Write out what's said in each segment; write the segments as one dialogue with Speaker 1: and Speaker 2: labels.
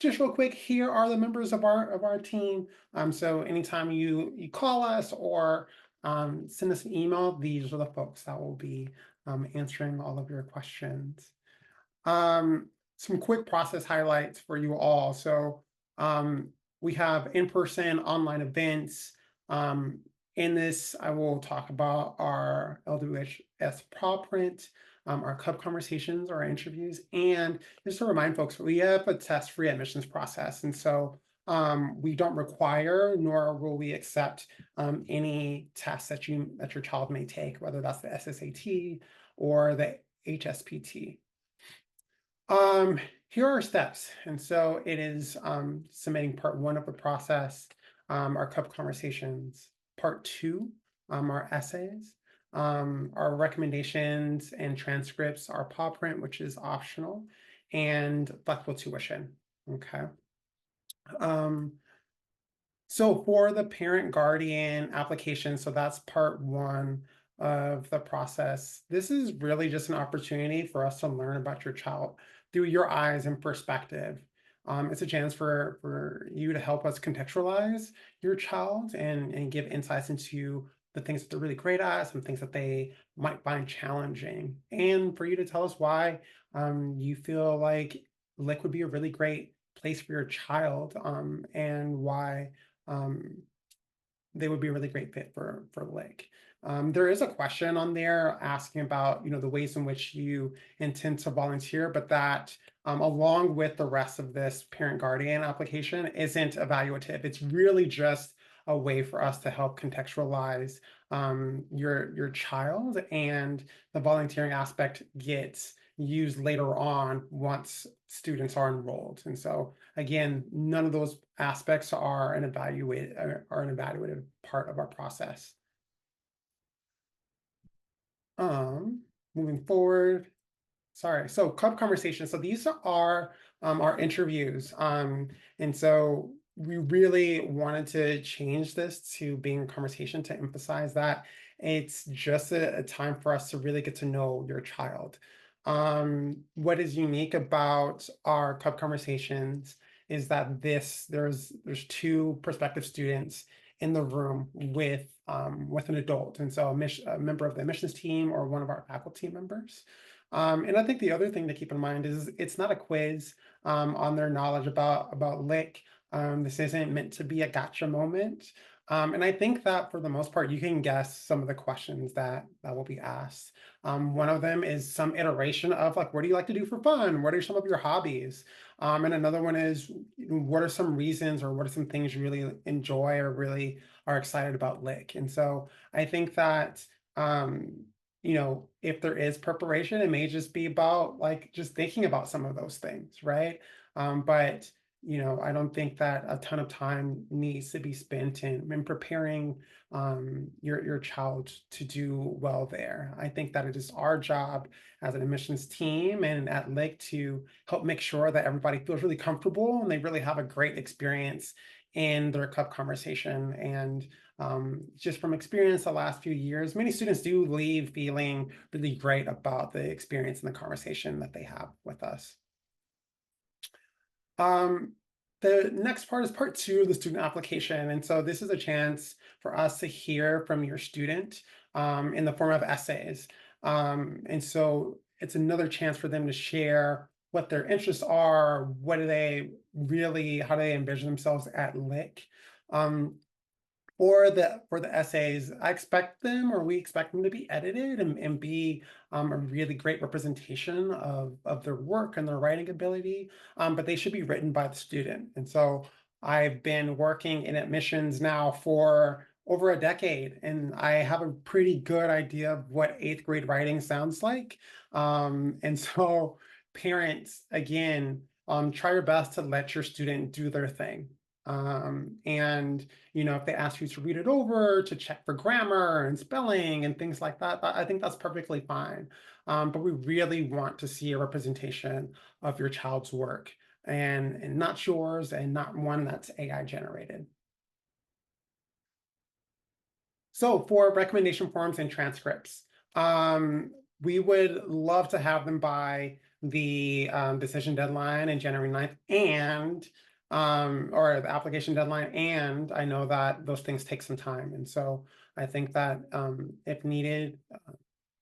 Speaker 1: Just real quick, here are the members of our team. So anytime you call us or send us an email, these are the folks that will be answering all of your questions. Some quick process highlights for you all. So we have in-person online events. In this, I will talk about our LWHS prop print, our club conversations, our interviews, and just to remind folks, we have a test-free admissions process. And so we don't require nor will we accept any tests that your child may take, whether that's the SSAT or the HSPT. Here are steps. And so it is submitting part 1 of the process, our cup conversations, part 2, our essays, our recommendations and transcripts, our paw print, which is optional, and flexible tuition. Okay. So for the parent guardian application, so that's part 1 of the process. This is really just an opportunity for us to learn about your child through your eyes and perspective. It's a chance for you to help us contextualize your child and give insights into the things that they're really great at, some things that they might find challenging, and for you to tell us why you feel like Lick would be a really great place for your child, and why they would be a really great fit for Lick. There is a question on there asking about, the ways in which you intend to volunteer, but that along with the rest of this parent guardian application isn't evaluative. It's really just a way for us to help contextualize your child, and the volunteering aspect gets used later on once students are enrolled. And so again, none of those aspects are an evaluative part of our process. Moving forward, sorry. So club conversations. So these are our interviews. And so we really wanted to change this to being a conversation to emphasize that it's just a time for us to really get to know your child. What is unique about our club conversations is that there's 2 prospective students in the room with an adult, and so a member of the admissions team or one of our faculty members. And I think the other thing to keep in mind is it's not a quiz on their knowledge about Lick. This isn't meant to be a gotcha moment. And I think that for the most part, you can guess some of the questions that will be asked. One of them is some iteration of like, what do you like to do for fun? What are some of your hobbies? And another one is, what are some reasons or what are some things you really enjoy or really are excited about Lick? And so I think that, if there is preparation, it may just be about like just thinking about some of those things, right? But I don't think that a ton of time needs to be spent in preparing your child to do well there. I think that it is our job as an admissions team and at Lick to help make sure that everybody feels really comfortable and they really have a great experience in their club conversation. And just from experience the last few years, many students do leave feeling really great about the experience and the conversation that they have with us. The next part is part 2 of the student application. And so this is a chance for us to hear from your student in the form of essays. And so it's another chance for them to share what their interests are, how do they envision themselves at Lick. For the essays, we expect them to be edited and be a really great representation of their work and their writing ability, but they should be written by the student. And so I've been working in admissions now for over a decade, and I have a pretty good idea of what 8th grade writing sounds like. And so parents, again, try your best to let your student do their thing. And if they ask you to read it over to check for grammar and spelling and things like that, I think that's perfectly fine. But we really want to see a representation of your child's work and not yours and not one that's AI generated. So for recommendation forms and transcripts, we would love to have them by the decision deadline in January 9th and or the application deadline, and I know that those things take some time. And so I think that if needed,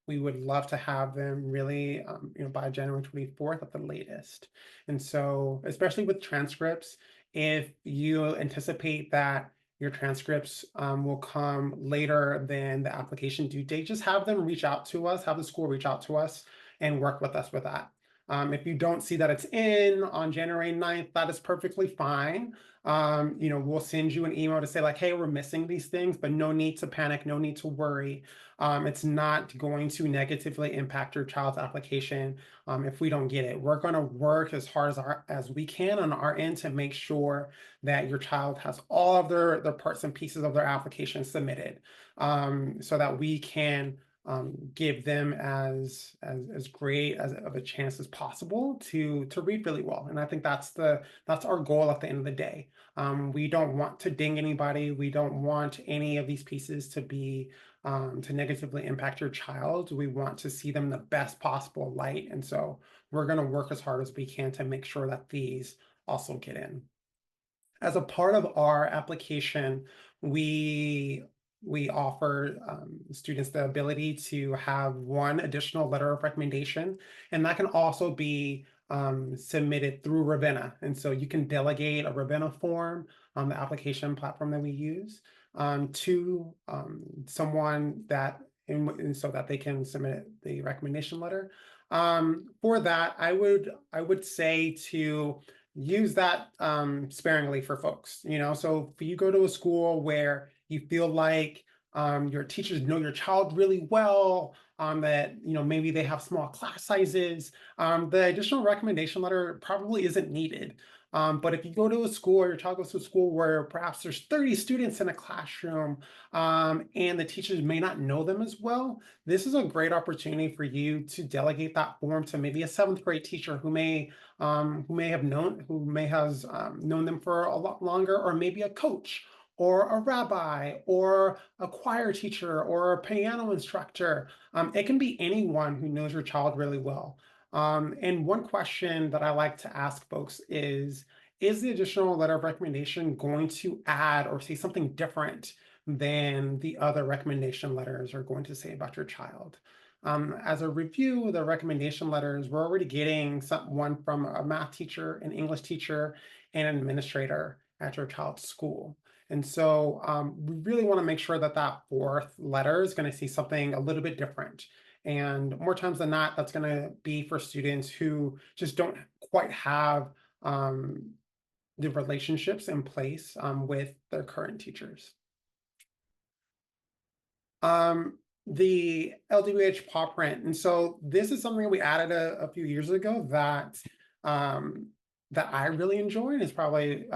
Speaker 1: we would love to have them really, by January 24th at the latest. And so, especially with transcripts, if you anticipate that your transcripts will come later than the application due date, just have them reach out to us, have the school reach out to us and work with us with that. If you don't see that it's in on January 9th, that is perfectly fine. We'll send you an email to say like, hey, we're missing these things, but no need to panic, no need to worry. It's not going to negatively impact your child's application if we don't get it. We're going to work as hard as we can on our end to make sure that your child has all of their parts and pieces of their application submitted, so that we can give them as great of a chance as possible to read really well. And I think that's our goal at the end of the day. We don't want to ding anybody. We don't want any of these pieces to be to negatively impact your child. We want to see them in the best possible light. And so we're going to work as hard as we can to make sure that these also get in. As a part of our application, we offer students the ability to have one additional letter of recommendation, and that can also be submitted through Ravenna. And so you can delegate a Ravenna form on the application platform that we use to someone that, and so that they can submit the recommendation letter. For that, I would say to use that sparingly for folks. So if you go to a school where you feel like your teachers know your child really well, that maybe they have small class sizes, the additional recommendation letter probably isn't needed. But if you go to a school, or your child goes to a school where perhaps there's 30 students in a classroom, and the teachers may not know them as well, this is a great opportunity for you to delegate that form to maybe a 7th grade teacher who may have known them for a lot longer, or maybe a coach, or a rabbi, or a choir teacher, or a piano instructor. It can be anyone who knows your child really well. And one question that I like to ask folks is the additional letter of recommendation going to add or say something different than the other recommendation letters are going to say about your child? As a review, the recommendation letters, we're already getting one from a math teacher, an English teacher, and an administrator at your child's school. And so we really want to make sure that that 4th letter is going to see something a little bit different. And more times than not, that's going to be for students who just don't quite have the relationships in place with their current teachers. The LWH paw print. And so this is something we added a few years ago that I really enjoy, and is probably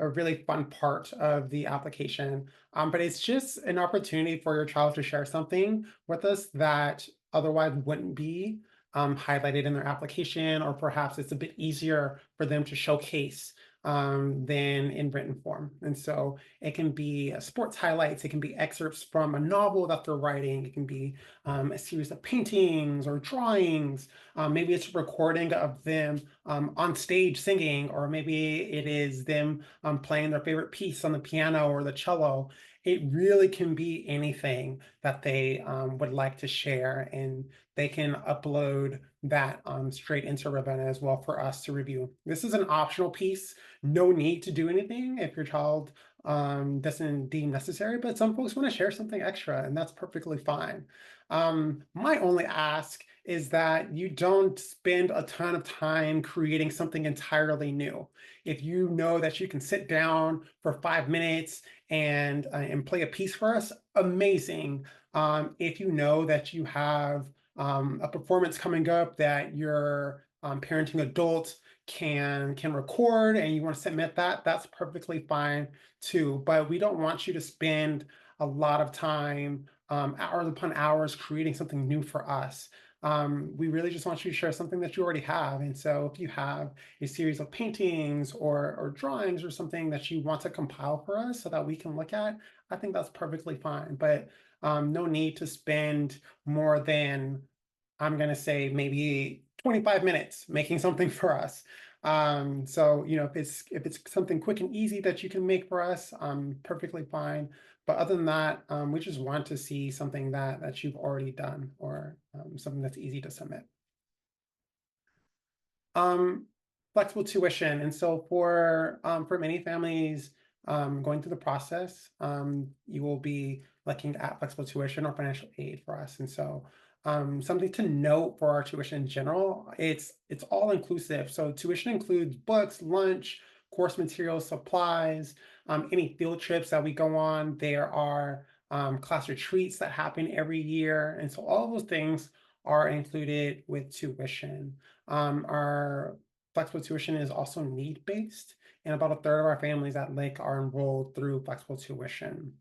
Speaker 1: a really fun part of the application. But it's just an opportunity for your child to share something with us that otherwise wouldn't be highlighted in their application, or perhaps it's a bit easier for them to showcase than in written form. And so it can be sports highlights, it can be excerpts from a novel that they're writing, it can be a series of paintings or drawings, maybe it's a recording of them on stage singing, or maybe it is them playing their favorite piece on the piano or the cello. It really can be anything that they would like to share, and they can upload that straight into Ravenna as well for us to review. This is an optional piece. No need to do anything if your child doesn't deem necessary, but some folks want to share something extra, and that's perfectly fine. My only ask is that you don't spend a ton of time creating something entirely new. If you know that you can sit down for 5 minutes and play a piece for us, amazing. If you know that you have a performance coming up that your parenting adult can record and you want to submit that, that's perfectly fine too. But we don't want you to spend a lot of time, hours upon hours, creating something new for us. We really just want you to share something that you already have. And so if you have a series of paintings or drawings or something that you want to compile for us so that we can look at, I think that's perfectly fine. But no need to spend more than, I'm going to say, maybe 25 minutes making something for us. So if it's something quick and easy that you can make for us, perfectly fine. But other than that, we just want to see something that you've already done, or something that's easy to submit. Um, Flexible tuition. And so for many families going through the process, you will be looking at flexible tuition or financial aid for us. And so something to note for our tuition in general, it's all inclusive. So tuition includes books, lunch, course materials, supplies, any field trips that we go on. There are class retreats that happen every year. And so all of those things are included with tuition. Our flexible tuition is also need-based, and about a third of our families at Lick are enrolled through flexible tuition.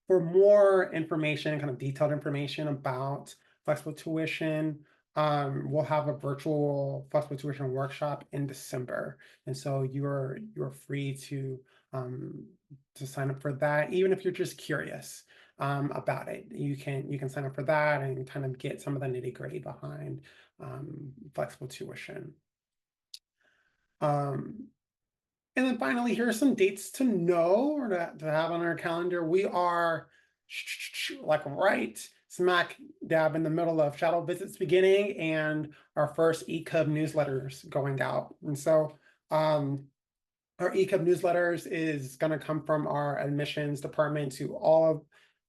Speaker 1: For more information, kind of detailed information about flexible tuition, we'll have a virtual flexible tuition workshop in December, and so you're free to sign up for that, even if you're just curious about it. You can sign up for that and kind of get some of the nitty-gritty behind flexible tuition. Um, and then finally, here are some dates to know, or to have on our calendar. We are like right smack dab in the middle of shadow visits beginning and our first eCub newsletters going out. And so our eCub newsletters is going to come from our admissions department to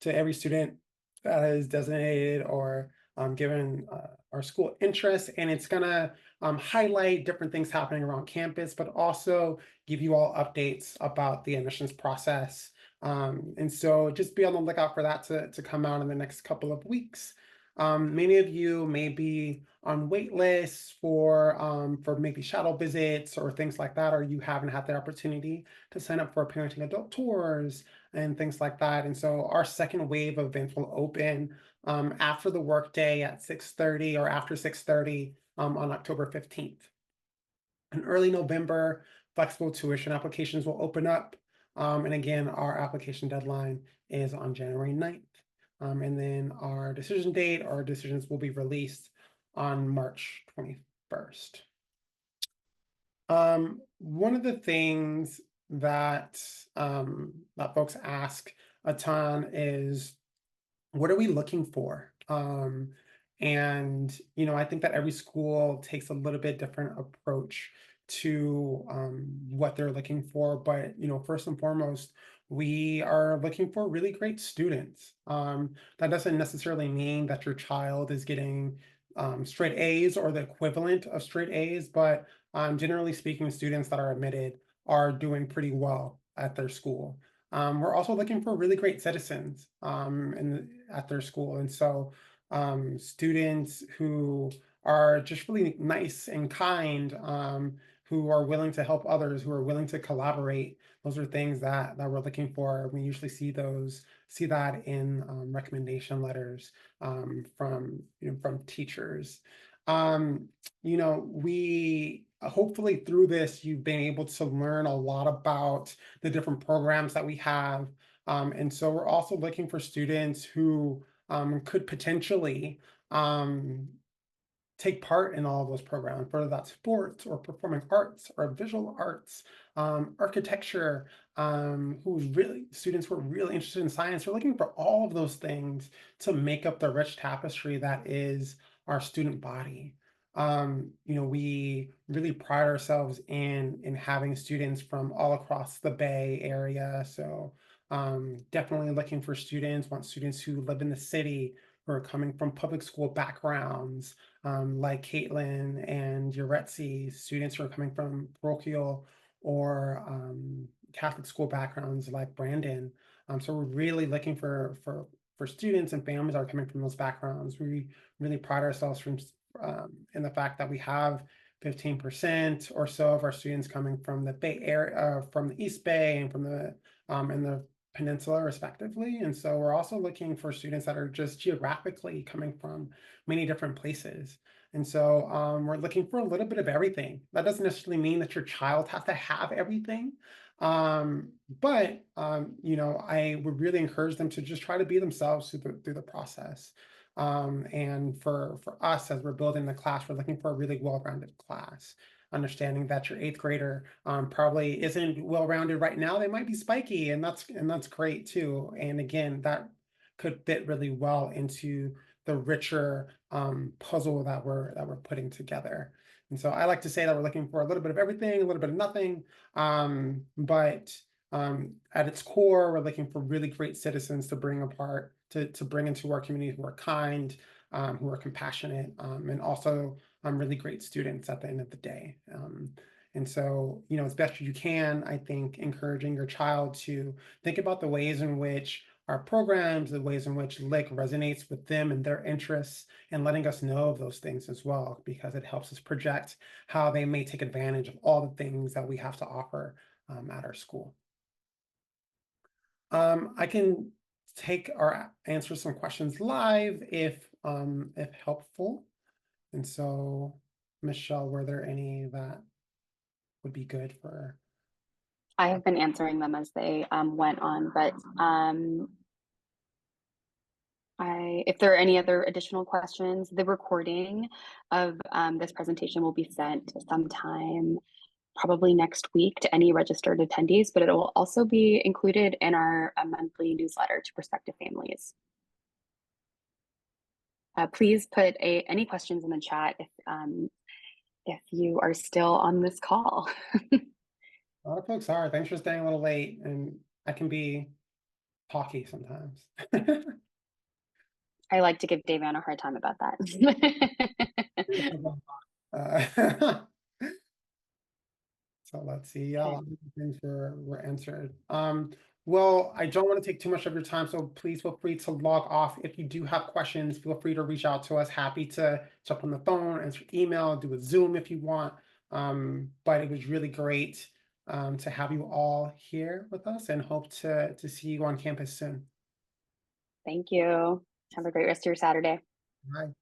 Speaker 1: every student that is designated or given our school interest, and it's going to highlight different things happening around campus, but also give you all updates about the admissions process. And so just be on the lookout for that to come out in the next couple of weeks. Many of you may be on wait lists for maybe shadow visits or things like that, or you haven't had the opportunity to sign up for parenting adult tours and things like that. And so our second wave of events will open after the workday at 6:30 or after 6:30 on October 15th. In early November, flexible tuition applications will open up. And again, our application deadline is on January 9th. And then our decision date, our decisions will be released on March 21st. One of the things that that folks ask a ton is, what are we looking for? And I think that every school takes a little bit different approach to what they're looking for. But first and foremost, we are looking for really great students. That doesn't necessarily mean that your child is getting straight A's or the equivalent of straight A's, but generally speaking, students that are admitted are doing pretty well at their school. We're also looking for really great citizens at their school. And so students who are just really nice and kind, who are willing to help others, who are willing to collaborate. Those are things that we're looking for. We usually see that in recommendation letters from teachers. We hopefully through this, you've been able to learn a lot about the different programs that we have. And so we're also looking for students who could potentially take part in all of those programs, whether that's sports or performing arts or visual arts, architecture, students who are really interested in science. We're looking for all of those things to make up the rich tapestry that is our student body. We really pride ourselves in having students from all across the Bay Area. So definitely looking for want students who live in the city, who are coming from public school backgrounds, like Caitlin and Uretzi, students who are coming from parochial or Catholic school backgrounds like Brandon. So we're really looking for students and families that are coming from those backgrounds. We really pride ourselves in the fact that we have 15% or so of our students coming from the Bay Area, from the East Bay, and from the peninsula respectively. And so we're also looking for students that are just geographically coming from many different places. And so we're looking for a little bit of everything. That doesn't necessarily mean that your child has to have everything. But I would really encourage them to just try to be themselves through the process. And for us, as we're building the class, we're looking for a really well-rounded class. Understanding that your eighth grader probably isn't well-rounded right now. They might be spiky, and that's great too. And again, that could fit really well into the richer puzzle that we're putting together. And so I like to say that we're looking for a little bit of everything, a little bit of nothing. But at its core, we're looking for really great citizens to bring apart, to bring into our community who are kind, who are compassionate, and also really great students at the end of the day. And so, as best as you can, I think encouraging your child to think about the ways in which our programs, the ways in which Lick resonates with them and their interests, and letting us know of those things as well, because it helps us project how they may take advantage of all the things that we have to offer at our school. I can take or answer some questions live if helpful. And so, Michelle, were there any that would be good for?
Speaker 2: I have been answering them as they went on, but if there are any other additional questions, the recording of this presentation will be sent sometime probably next week to any registered attendees, but it will also be included in our monthly newsletter to prospective families. Please put any questions in the chat if you are still on this call.
Speaker 1: A lot of folks are. Thanks for staying a little late, and I can be talky sometimes.
Speaker 2: I like to give Davion a hard time about that.
Speaker 1: So let's see. Yeah, a lot of things were answered. Well, I don't want to take too much of your time, so please feel free to log off. If you do have questions, feel free to reach out to us. Happy to jump on the phone, answer email, do a Zoom if you want. But it was really great to have you all here with us, and hope to see you on campus soon.
Speaker 2: Thank you. Have a great rest of your Saturday.
Speaker 1: Bye.